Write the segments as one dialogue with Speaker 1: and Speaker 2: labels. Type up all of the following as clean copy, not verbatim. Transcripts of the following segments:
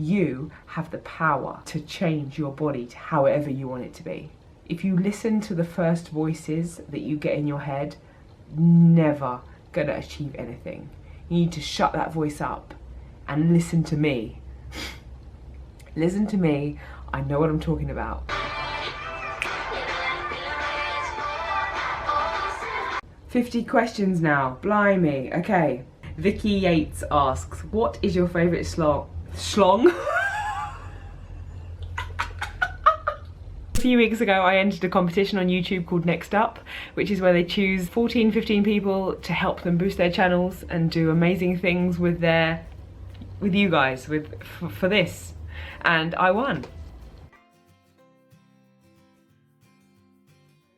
Speaker 1: You have the power to change your body to however you want it to be. If you listen to the first voices that you get in your head, never gonna achieve anything. You need to shut that voice up and listen to me. Listen to me, I know what I'm talking about. 50 questions now, blimey. Okay, Vicky Yates asks, what is your favourite schlong? A few weeks ago I entered a competition on YouTube called Next Up, which is where they choose 14-15 people to help them boost their channels and do amazing things with you guys, for this, and I won.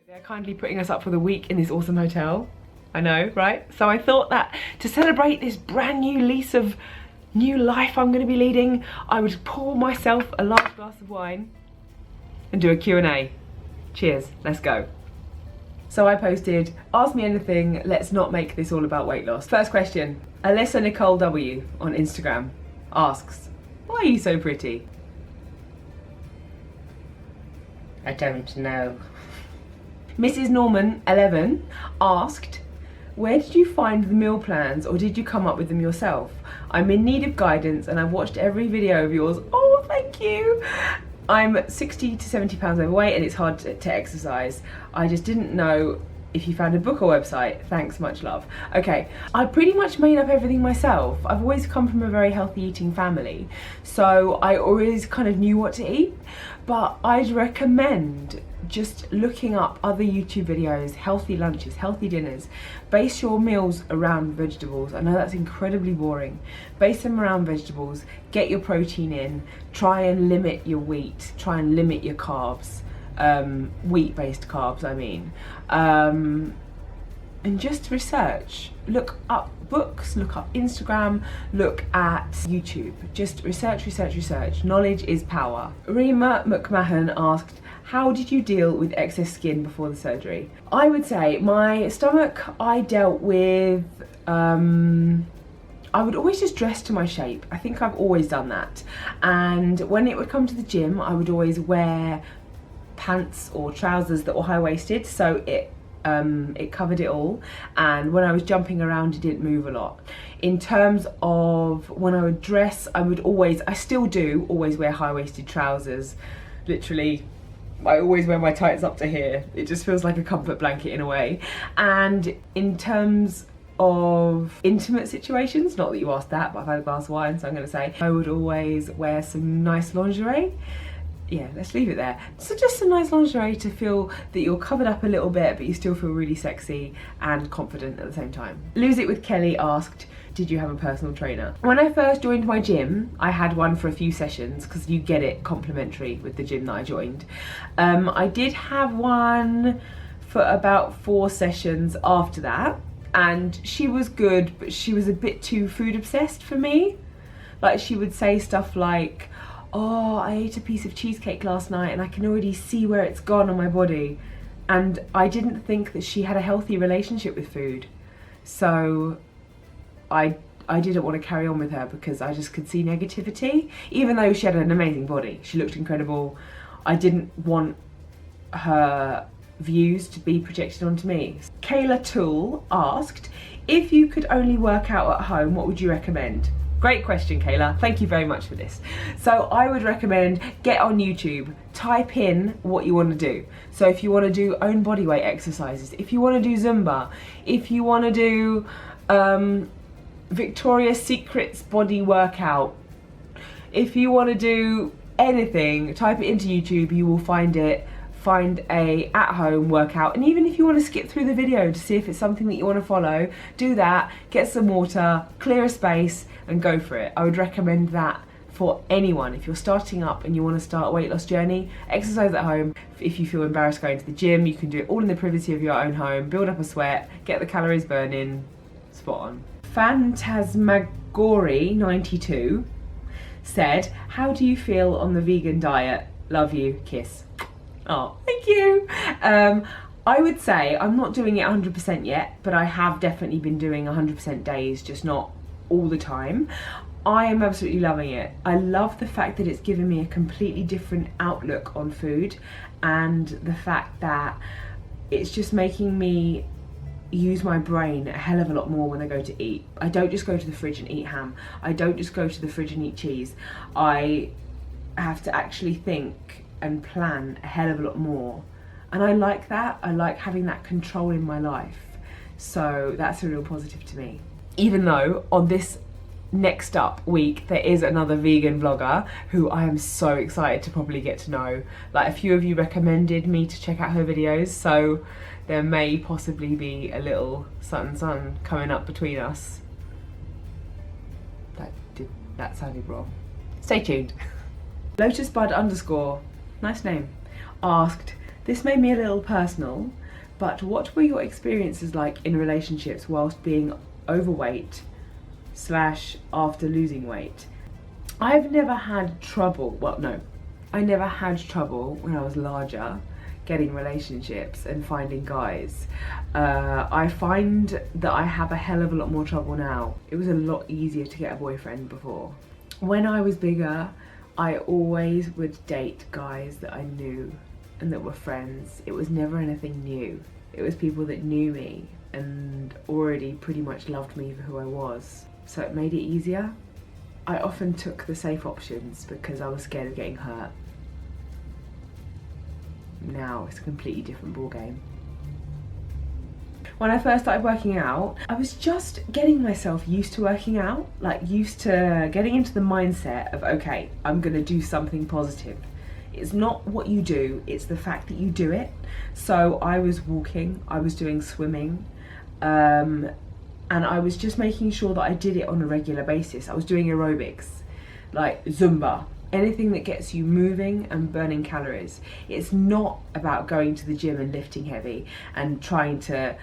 Speaker 1: They're kindly putting us up for the week in this awesome hotel. I know, right? So I thought that to celebrate this brand new lease of new life I'm going to be leading, I would pour myself a large glass of wine and do a Q&A. Cheers, let's go. So I posted, ask me anything, let's not make this all about weight loss. First question, Alyssa Nicole W on Instagram asks, why are you so pretty? I don't know. Mrs. Norman 11 asked, where did you find the meal plans, or did you come up with them yourself? I'm in need of guidance and I've watched every video of yours. Oh, thank you. I'm 60 to 70 pounds overweight and it's hard to exercise. I just didn't know if you found a book or website. Thanks, much love. Okay, I pretty much made up everything myself. I've always come from a very healthy eating family, so I always kind of knew what to eat, but I'd recommend just looking up other YouTube videos, healthy lunches, healthy dinners. Base your meals around vegetables. I know that's incredibly boring. Base them around vegetables, get your protein in, try and limit your wheat, try and limit your carbs, wheat-based carbs I mean. And just research, look up books, look up Instagram, look at YouTube. Just research, research, research. Knowledge is power. Rima McMahon asked, how did you deal with excess skin before the surgery? I would say my stomach, I dealt with, I would always just dress to my shape. I think I've always done that. And when it would come to the gym, I would always wear pants or trousers that were high-waisted, so it covered it all, and when I was jumping around it didn't move a lot. In terms of when I would dress, I still do always wear high-waisted trousers. Literally, I always wear my tights up to here. It just feels like a comfort blanket in a way. And in terms of intimate situations, not that you asked that, but I've had a glass of wine, so I'm going to say I would always wear some nice lingerie. Yeah, let's leave it there. So just some nice lingerie to feel that you're covered up a little bit, but you still feel really sexy and confident at the same time. Lose It with Kelly asked, did you have a personal trainer? When I first joined my gym, I had one for a few sessions because you get it complimentary with the gym that I joined. I did have one for about 4 sessions after that, and she was good, but she was a bit too food obsessed for me. Like, she would say stuff like, oh, I ate a piece of cheesecake last night and I can already see where it's gone on my body. And I didn't think that she had a healthy relationship with food. So I didn't want to carry on with her because I just could see negativity. Even though she had an amazing body, she looked incredible, I didn't want her views to be projected onto me. Kayla Toole asked, if you could only work out at home, what would you recommend? Great question, Kayla. Thank you very much for this. So I would recommend get on YouTube, type in what you want to do. So if you want to do own body weight exercises, if you want to do Zumba, if you want to do Victoria's Secret's body workout, if you want to do anything, type it into YouTube, you will find it. Find a at-home workout, and even if you want to skip through the video to see if it's something that you want to follow, do that, get some water, clear a space and go for it. I would recommend that for anyone. If you're starting up and you want to start a weight loss journey, exercise at home. If you feel embarrassed going to the gym, you can do it all in the privacy of your own home, build up a sweat, get the calories burning, spot on. Phantasmagory92 said, how do you feel on the vegan diet? Love you, kiss. Oh, thank you. I would say I'm not doing it 100% yet, but I have definitely been doing 100% days, just not all the time. I am absolutely loving it. I love the fact that it's given me a completely different outlook on food, and the fact that it's just making me use my brain a hell of a lot more when I go to eat. I don't just go to the fridge and eat ham. I don't just go to the fridge and eat cheese. I have to actually think and plan a hell of a lot more. And I like that. I like having that control in my life. So that's a real positive to me. Even though on this next up week there is another vegan vlogger who I am so excited to probably get to know. Like, a few of you recommended me to check out her videos, so there may possibly be a little sun coming up between us. That sounded wrong. Stay tuned. LotusBud_, nice name, asked, this made me a little personal, but what were your experiences like in relationships whilst being overweight / after losing weight? I've never had trouble, I never had trouble when I was larger getting relationships and finding guys. I find that I have a hell of a lot more trouble now. It was a lot easier to get a boyfriend before. When I was bigger, I always would date guys that I knew and that were friends. It was never anything new. It was people that knew me and already pretty much loved me for who I was. So it made it easier. I often took the safe options because I was scared of getting hurt. Now it's a completely different ballgame. When I first started working out, I was just getting myself used to working out, like used to getting into the mindset of, okay, I'm gonna do something positive. It's not what you do, it's the fact that you do it. So I was walking, I was doing swimming, and I was just making sure that I did it on a regular basis. I was doing aerobics, like Zumba, anything that gets you moving and burning calories. It's not about going to the gym and lifting heavy and trying to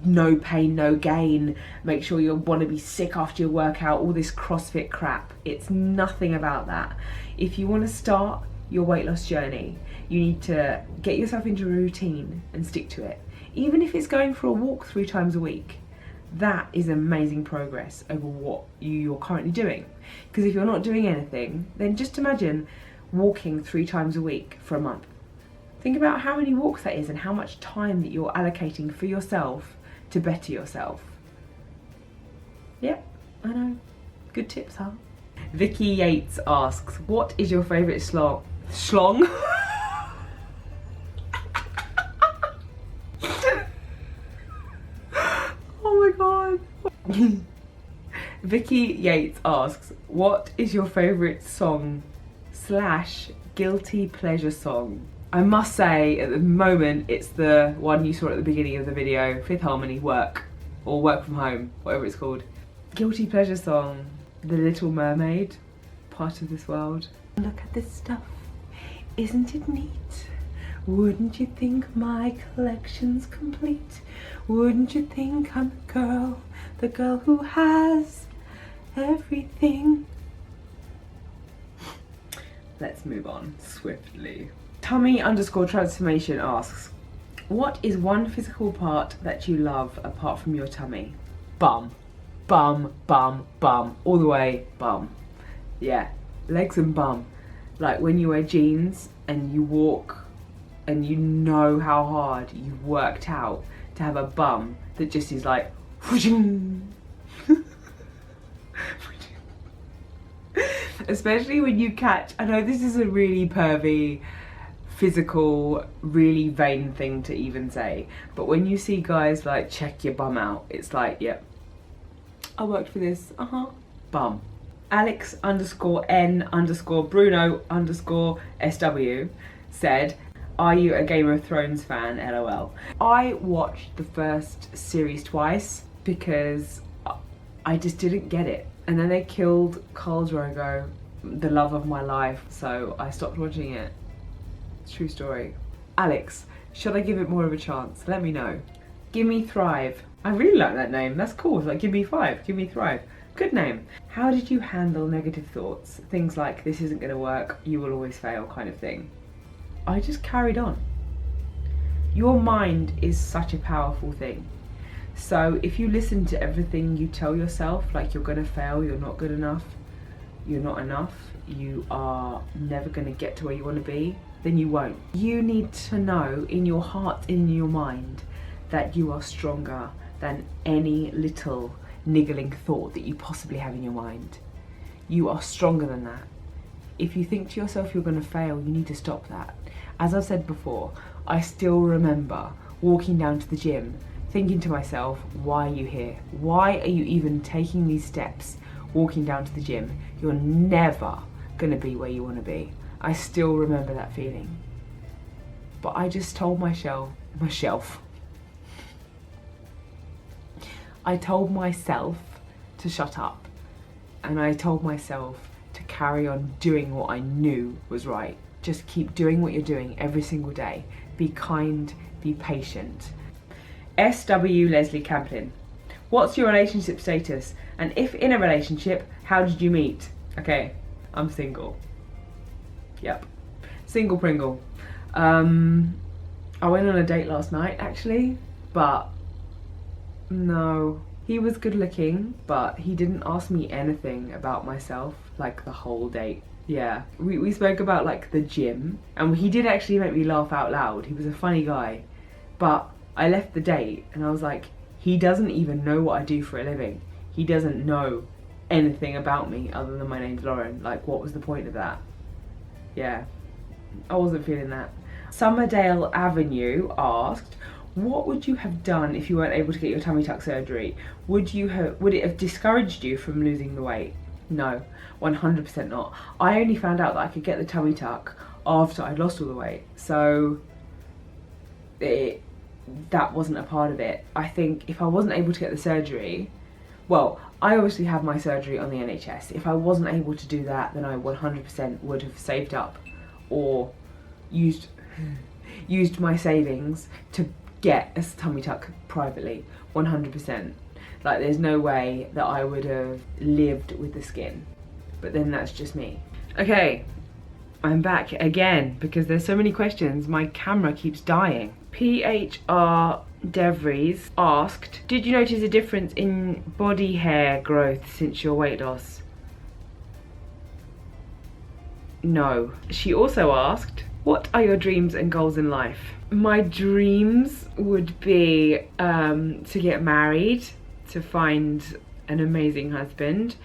Speaker 1: no pain, no gain, make sure you want to be sick after your workout, all this CrossFit crap. It's nothing about that. If you want to start your weight loss journey, you need to get yourself into a routine and stick to it. Even if it's going for a walk 3 times a week, that is amazing progress over what you're currently doing. Because if you're not doing anything, then just imagine walking 3 times a week for a month. Think about how many walks that is and how much time that you're allocating for yourself to better yourself. Yep, I know. Good tips, huh? Vicky Yates asks, what is your favourite schlong? Oh my god. Vicky Yates asks, what is your favourite song / guilty pleasure song? I must say, at the moment, it's the one you saw at the beginning of the video, Fifth Harmony, Work, or Work From Home, whatever it's called. Guilty pleasure song, The Little Mermaid, Part of This World. Look at this stuff, isn't it neat? Wouldn't you think my collection's complete? Wouldn't you think I'm the girl who has everything? Let's move on swiftly. Tummy_transformation asks, what is one physical part that you love apart from your tummy? Bum. Bum, bum, bum. All the way, bum. Yeah, legs and bum. Like when you wear jeans and you walk and you know how hard you've worked out to have a bum that just is like especially when you catch, I know this is a really pervy, physical, really vain thing to even say, but when you see guys like check your bum out, it's like, yep, I worked for this, bum. Alex_N_Bruno_SW said, are you a Game of Thrones fan, LOL? I watched the first series twice because I just didn't get it. And then they killed Khal Drogo, the love of my life, so I stopped watching it. True story. Alex, should I give it more of a chance? Let me know. Gimme Thrive. I really like that name. That's cool. It's like Gimme 5, Gimme Thrive. Good name. How did you handle negative thoughts? Things like, this isn't gonna work, you will always fail kind of thing. I just carried on. Your mind is such a powerful thing. So if you listen to everything you tell yourself, like you're gonna fail, you're not good enough, you're not enough, you are never going to get to where you want to be, then you won't. You need to know in your heart, in your mind, that you are stronger than any little niggling thought that you possibly have in your mind. You are stronger than that. If you think to yourself you're going to fail, you need to stop that. As I've said before, I still remember walking down to the gym thinking to myself, why are you here? Why are you even taking these steps walking down to the gym? You're never going to be where you want to be. I still remember that feeling. But I just told myself, I told myself to shut up, and I told myself to carry on doing what I knew was right. Just keep doing what you're doing every single day. Be kind, be patient. SW Leslie Camplin. What's your relationship status? And if in a relationship, how did you meet? Okay, I'm single. Yep. Single Pringle. I went on a date last night actually, but no. He was good looking, but he didn't ask me anything about myself, like the whole date. Yeah, we spoke about like the gym, and he did actually make me laugh out loud. He was a funny guy, but I left the date and I was like, he doesn't even know what I do for a living. He doesn't know anything about me other than my name's Lauren. Like, what was the point of that? Yeah, I wasn't feeling that. Summerdale Avenue asked, what would you have done if you weren't able to get your tummy tuck surgery? Would it have discouraged you from losing the weight? No, 100% not. I only found out that I could get the tummy tuck after I'd lost all the weight, so that wasn't a part of it. I think if I wasn't able to get the surgery, well, I obviously have my surgery on the NHS. If I wasn't able to do that, then I 100% would have saved up or used my savings to get a tummy tuck privately, 100%. Like, there's no way that I would have lived with the skin. But then that's just me. Okay, I'm back again because there's so many questions. My camera keeps dying. PHR Devries asked, did you notice a difference in body hair growth since your weight loss? No. She also asked, what are your dreams and goals in life? My dreams would be to get married, to find an amazing husband,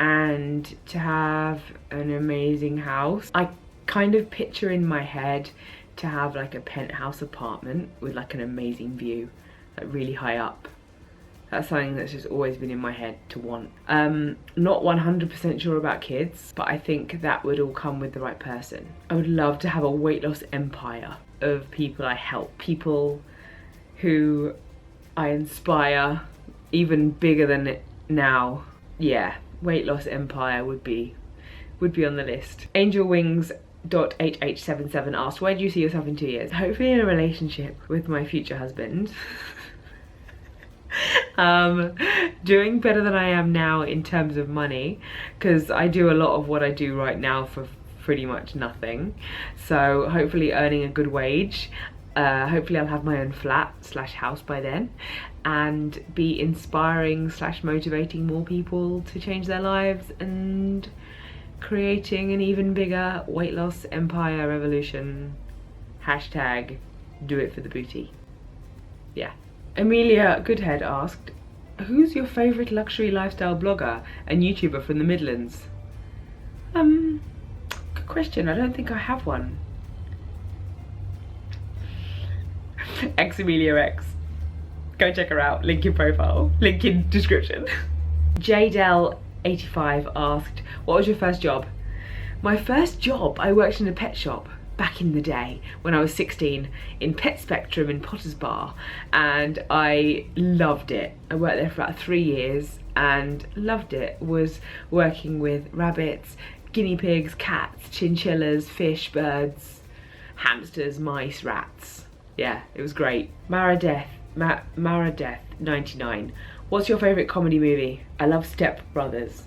Speaker 1: and to have an amazing house. I kind of picture in my head to have like a penthouse apartment with like an amazing view, like really high up. That's something that's just always been in my head to want. Not 100% sure about kids, but I think that would all come with the right person. I would love to have a weight loss empire of people I help, people who I inspire, even bigger than it now. Yeah, weight loss empire would be on the list. Angelwings.HH77 asked, where do you see yourself in 2 years? Hopefully in a relationship with my future husband. Doing better than I am now in terms of money, because I do a lot of what I do right now for pretty much nothing. So hopefully earning a good wage. Hopefully I'll have my own flat / house by then, and be inspiring / motivating more people to change their lives and creating an even bigger weight loss empire revolution. Hashtag do it for the booty. Yeah. Amelia Goodhead asked, who's your favourite luxury lifestyle blogger and YouTuber from the Midlands? Good question. I don't think I have one. Amelia X. Go check her out. Link in profile. Link in description. JDell85 asked, what was your first job? My first job, I worked in a pet shop back in the day when I was 16 in Pet Spectrum in Potter's Bar, and I loved it. I worked there for about 3 years and loved it. Was working with rabbits, guinea pigs, cats, chinchillas, fish, birds, hamsters, mice, rats. Yeah, it was great. Maradeath 99. What's your favourite comedy movie? I love Step Brothers.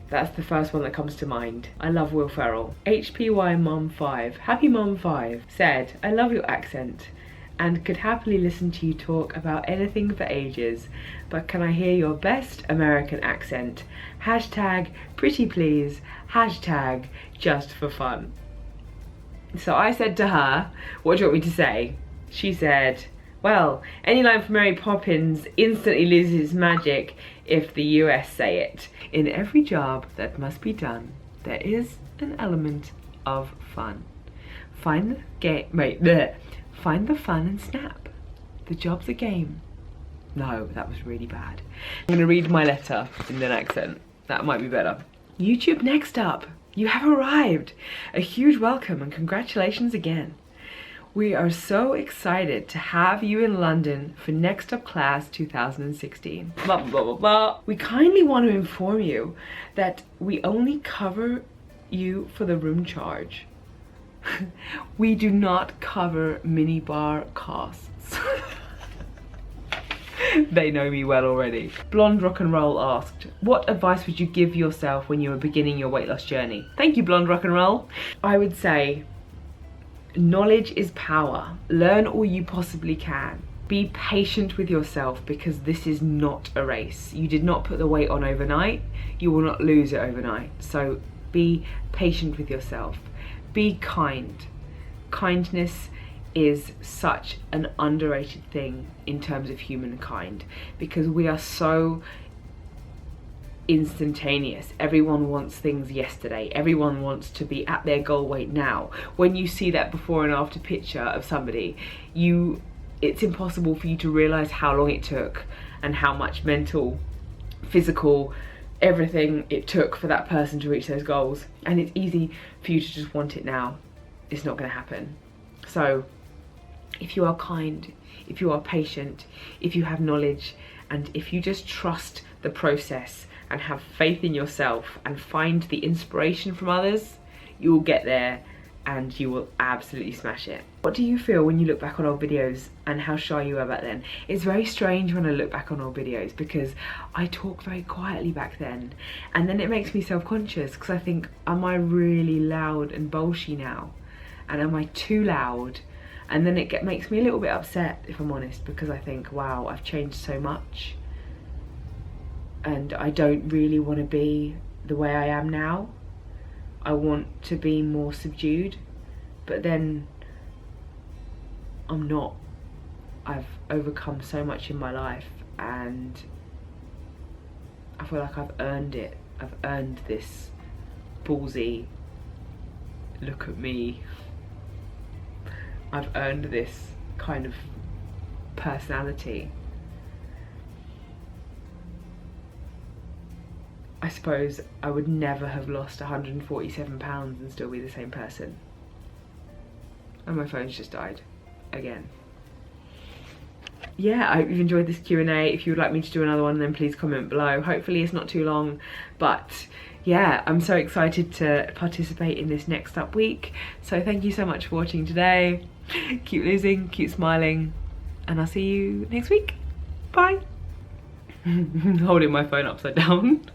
Speaker 1: That's the first one that comes to mind. I love Will Ferrell. HPY Mom 5, Happy Mom 5 said, I love your accent and could happily listen to you talk about anything for ages, but can I hear your best American accent? Hashtag pretty please, hashtag just for fun. So I said to her, what do you want me to say? She said, well, any line from Mary Poppins instantly loses its magic if the US say it. In every job that must be done, there is an element of fun. Find the fun and snap. The job's a game. No, that was really bad. I'm gonna read my letter in an accent. That might be better. YouTube next up. You have arrived. A huge welcome and congratulations again. We are so excited to have you in London for Next Up Class 2016. Blah, blah, blah, blah, blah. We kindly want to inform you that we only cover you for the room charge. We do not cover minibar costs. They know me well already. Blonde Rock and Roll asked, what advice would you give yourself when you were beginning your weight loss journey? Thank you, Blonde Rock and Roll. I would say, knowledge is power. Learn all you possibly can. Be patient with yourself because this is not a race. You did not put the weight on overnight. You will not lose it overnight. So be patient with yourself. Be kind. Kindness is such an underrated thing in terms of humankind because we are so instantaneous. Everyone wants things yesterday. Everyone wants to be at their goal weight now. When you see that before and after picture of somebody, it's impossible for you to realize how long it took and how much mental, physical, everything it took for that person to reach those goals. And it's easy for you to just want it now. It's not going to happen. So if you are kind, if you are patient, if you have knowledge, and if you just trust the process and have faith in yourself and find the inspiration from others, you will get there and you will absolutely smash it. What do you feel when you look back on old videos and how shy you were back then? It's very strange when I look back on old videos because I talk very quietly back then, and then it makes me self-conscious because I think, am I really loud and bolshy now? And am I too loud? And then it makes me a little bit upset, if I'm honest, because I think, wow, I've changed so much and I don't really want to be the way I am now. I want to be more subdued, but then I'm not. I've overcome so much in my life and I feel like I've earned it. I've earned this ballsy, look at me. I've earned this kind of personality. I suppose I would never have lost 147 pounds and still be the same person. And my phone's just died again. Yeah, I hope you've enjoyed this Q&A. If you would like me to do another one, then please comment below. Hopefully it's not too long, but yeah, I'm so excited to participate in this Next Up week. So thank you so much for watching today. Keep losing, keep smiling, and I'll see you next week. Bye. Holding my phone upside down.